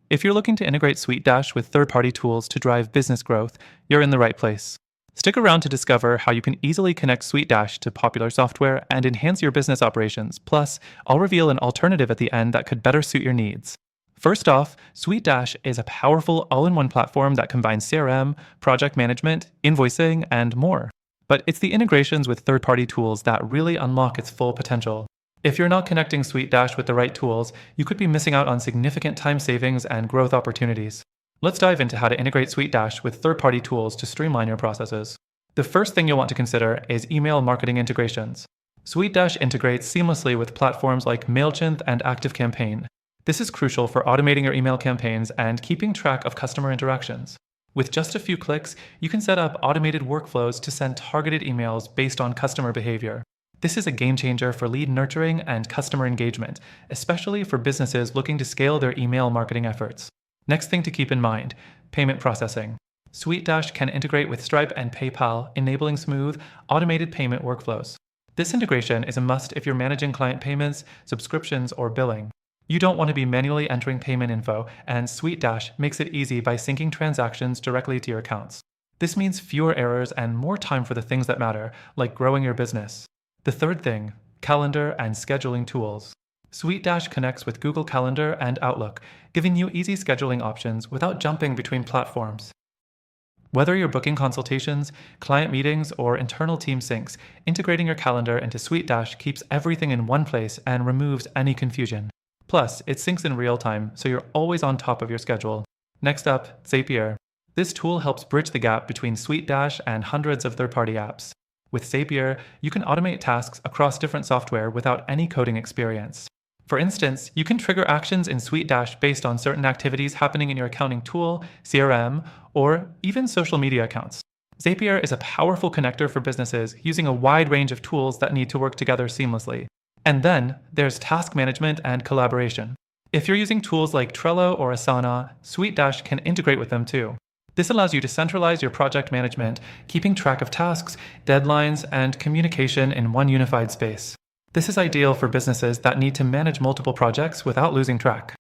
If you're looking to integrate SuiteDash with third-party tools to drive business growth, you're in the right place. Stick around to discover how you can easily connect SuiteDash to popular software and enhance your business operations. Plus, I'll reveal an alternative at the end that could better suit your needs. First off, SuiteDash is a powerful all-in-one platform that combines CRM, project management, invoicing, and more. But it's the integrations with third-party tools that really unlock its full potential. If you're not connecting SuiteDash with the right tools, you could be missing out on significant time savings and growth opportunities. Let's dive into how to integrate SuiteDash with third-party tools to streamline your processes. The first thing you'll want to consider is email marketing integrations. SuiteDash integrates seamlessly with platforms like MailChimp and ActiveCampaign. This is crucial for automating your email campaigns and keeping track of customer interactions. With just a few clicks, you can set up automated workflows to send targeted emails based on customer behavior. This is a game changer for lead nurturing and customer engagement, especially for businesses looking to scale their email marketing efforts. Next thing to keep in mind, payment processing. SuiteDash can integrate with Stripe and PayPal, enabling smooth, automated payment workflows. This integration is a must if you're managing client payments, subscriptions, or billing. You don't want to be manually entering payment info, and SuiteDash makes it easy by syncing transactions directly to your accounts. This means fewer errors and more time for the things that matter, like growing your business. The third thing, calendar and scheduling tools. SuiteDash connects with Google Calendar and Outlook, giving you easy scheduling options without jumping between platforms. Whether you're booking consultations, client meetings, or internal team syncs, integrating your calendar into SuiteDash keeps everything in one place and removes any confusion. Plus, it syncs in real time, so you're always on top of your schedule. Next up, Zapier. This tool helps bridge the gap between SuiteDash and hundreds of third-party apps. With Zapier, you can automate tasks across different software without any coding experience. For instance, you can trigger actions in SuiteDash based on certain activities happening in your accounting tool, CRM, or even social media accounts. Zapier is a powerful connector for businesses using a wide range of tools that need to work together seamlessly. And then there's task management and collaboration. If you're using tools like Trello or Asana, SuiteDash can integrate with them too. This allows you to centralize your project management, keeping track of tasks, deadlines, and communication in one unified space. This is ideal for businesses that need to manage multiple projects without losing track.